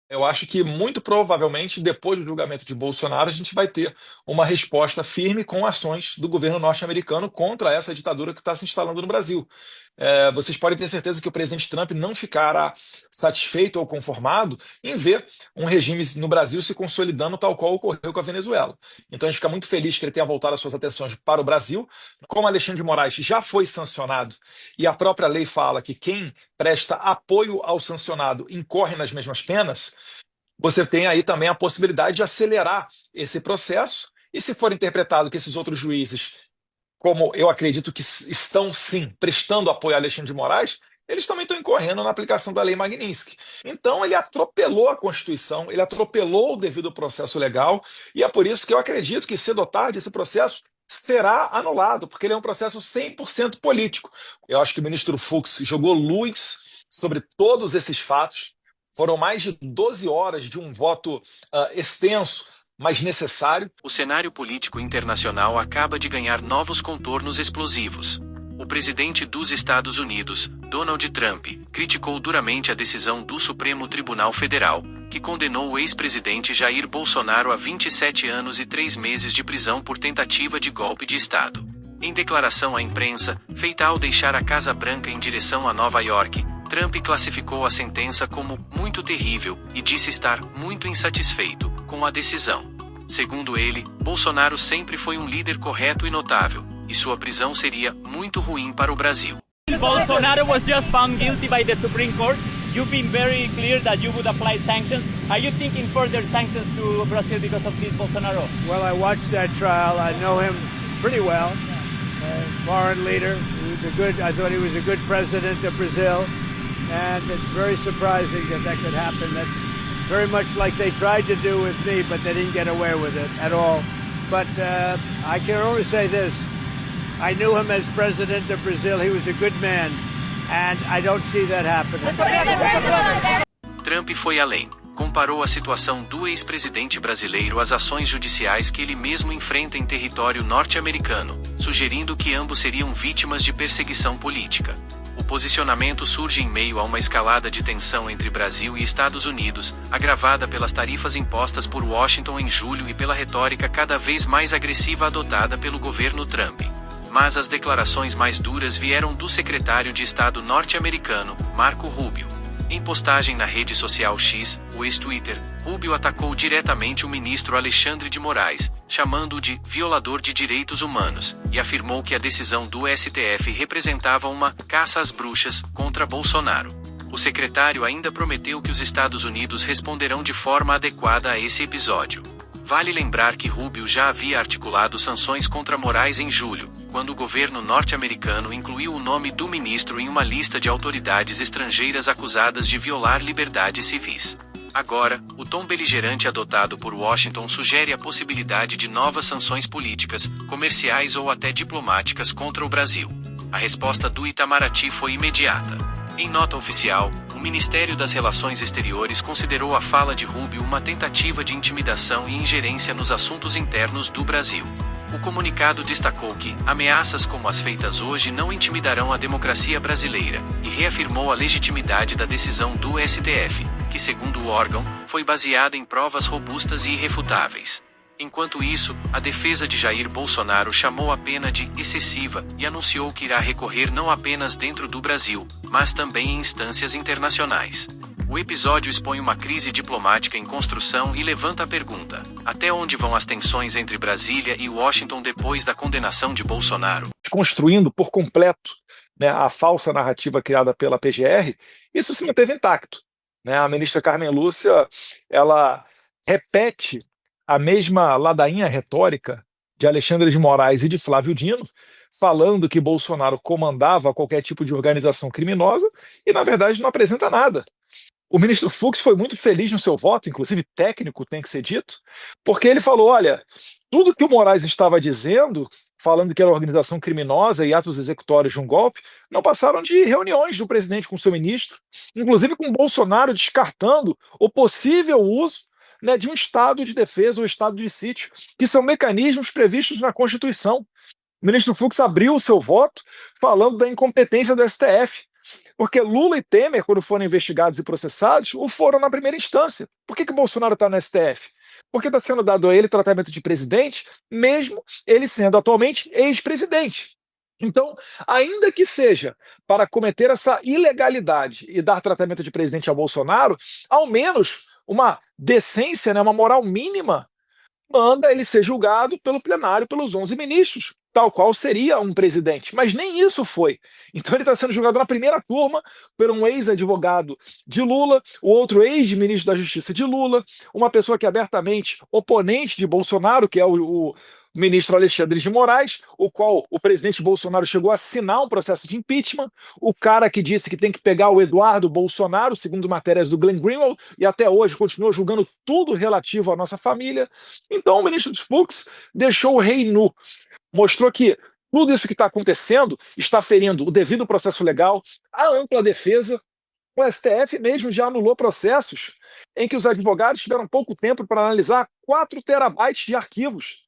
Eu acho que muito provavelmente, depois do julgamento de Bolsonaro, a gente vai ter uma resposta firme com ações do governo norte-americano contra essa ditadura que está se instalando no Brasil. Vocês podem ter certeza que o presidente Trump não ficará satisfeito ou conformado em ver um regime no Brasil se consolidando, tal qual ocorreu com a Venezuela. Então a gente fica muito feliz que ele tenha voltado as suas atenções para o Brasil. Como Alexandre de Moraes já foi sancionado e a própria lei fala que quem presta apoio ao sancionado incorre nas mesmas penas, você tem aí também a possibilidade de acelerar esse processo. E se for interpretado que esses outros juízes, como eu acredito que estão sim prestando apoio a Alexandre de Moraes, eles também estão incorrendo na aplicação da Lei Magnitsky. Então, ele atropelou a Constituição, ele atropelou o devido processo legal, e é por isso que eu acredito que, cedo ou tarde, esse processo será anulado, porque ele é um processo 100% político. Eu acho que o ministro Fux jogou luz sobre todos esses fatos. Foram mais de 12 horas de um voto extenso, mas necessário. O cenário político internacional acaba de ganhar novos contornos explosivos. O presidente dos Estados Unidos, Donald Trump, criticou duramente a decisão do Supremo Tribunal Federal, que condenou o ex-presidente Jair Bolsonaro a 27 anos e 3 meses de prisão por tentativa de golpe de Estado. Em declaração à imprensa, feita ao deixar a Casa Branca em direção a Nova York, Trump classificou a sentença como muito terrível e disse estar muito insatisfeito com a decisão. Segundo ele, Bolsonaro sempre foi um líder correto e notável, e sua prisão seria muito ruim para o Brasil. Bolsonaro was just found guilty by the Supreme Court. You've been very clear that you would apply sanctions. Are you thinking further sanctions to Brazil because of this, Bolsonaro? Well, I watched that trial. I know him pretty well. Foreign leader. I thought he was a good president of Brazil. And it's very surprising that could happen. That's very much like they tried to do with me, but they didn't get away with it at all. But I can only say this. I knew him as president of Brazil. He was a good man. And I don't see that happening. Trump foi além. Comparou a situação do ex-presidente brasileiro às ações judiciais que ele mesmo enfrenta em território norte-americano, sugerindo que ambos seriam vítimas de perseguição política. O posicionamento surge em meio a uma escalada de tensão entre Brasil e Estados Unidos, agravada pelas tarifas impostas por Washington em julho e pela retórica cada vez mais agressiva adotada pelo governo Trump. Mas as declarações mais duras vieram do secretário de Estado norte-americano, Marco Rubio. Em postagem na rede social X, o ex-Twitter, Rubio atacou diretamente o ministro Alexandre de Moraes, chamando-o de violador de direitos humanos, e afirmou que a decisão do STF representava uma caça às bruxas contra Bolsonaro. O secretário ainda prometeu que os Estados Unidos responderão de forma adequada a esse episódio. Vale lembrar que Rubio já havia articulado sanções contra Moraes em julho, quando o governo norte-americano incluiu o nome do ministro em uma lista de autoridades estrangeiras acusadas de violar liberdades civis. Agora, o tom beligerante adotado por Washington sugere a possibilidade de novas sanções políticas, comerciais ou até diplomáticas contra o Brasil. A resposta do Itamaraty foi imediata. Em nota oficial, o Ministério das Relações Exteriores considerou a fala de Rubio uma tentativa de intimidação e ingerência nos assuntos internos do Brasil. O comunicado destacou que ameaças como as feitas hoje não intimidarão a democracia brasileira, e reafirmou a legitimidade da decisão do STF, que, segundo o órgão, foi baseada em provas robustas e irrefutáveis. Enquanto isso, a defesa de Jair Bolsonaro chamou a pena de excessiva e anunciou que irá recorrer não apenas dentro do Brasil, mas também em instâncias internacionais. O episódio expõe uma crise diplomática em construção e levanta a pergunta: até onde vão as tensões entre Brasília e Washington depois da condenação de Bolsonaro? Construindo por completo, né, a falsa narrativa criada pela PGR, isso se manteve intacto, né? A ministra Carmen Lúcia, ela repete a mesma ladainha retórica de Alexandre de Moraes e de Flávio Dino, falando que Bolsonaro comandava qualquer tipo de organização criminosa e, na verdade, não apresenta nada. O ministro Fux foi muito feliz no seu voto, inclusive técnico, tem que ser dito, porque ele falou: olha, tudo que o Moraes estava dizendo, falando que era organização criminosa e atos executórios de um golpe, não passaram de reuniões do presidente com seu ministro, inclusive com Bolsonaro descartando o possível uso, né, de um estado de defesa ou estado de sítio, que são mecanismos previstos na Constituição. O ministro Fux abriu o seu voto falando da incompetência do STF. Porque Lula e Temer, quando foram investigados e processados, o foram na primeira instância. Por que Bolsonaro está no STF? Porque está sendo dado a ele tratamento de presidente, mesmo ele sendo atualmente ex-presidente. Então, ainda que seja para cometer essa ilegalidade e dar tratamento de presidente a Bolsonaro, ao menos uma decência, né, uma moral mínima, manda ele ser julgado pelo plenário, pelos 11 ministros, tal qual seria um presidente. Mas nem isso foi. Então ele está sendo julgado na primeira turma por um ex-advogado de Lula, o outro ex-ministro da Justiça de Lula, uma pessoa que é abertamente oponente de Bolsonaro, que é o ministro Alexandre de Moraes, o qual o presidente Bolsonaro chegou a assinar um processo de impeachment, o cara que disse que tem que pegar o Eduardo Bolsonaro, segundo matérias do Glenn Greenwald, e até hoje continua julgando tudo relativo à nossa família. Então o ministro dos Fux deixou o rei nu, mostrou que tudo isso que está acontecendo está ferindo o devido processo legal, a ampla defesa. O STF mesmo já anulou processos em que os advogados tiveram pouco tempo para analisar 4 terabytes de arquivos.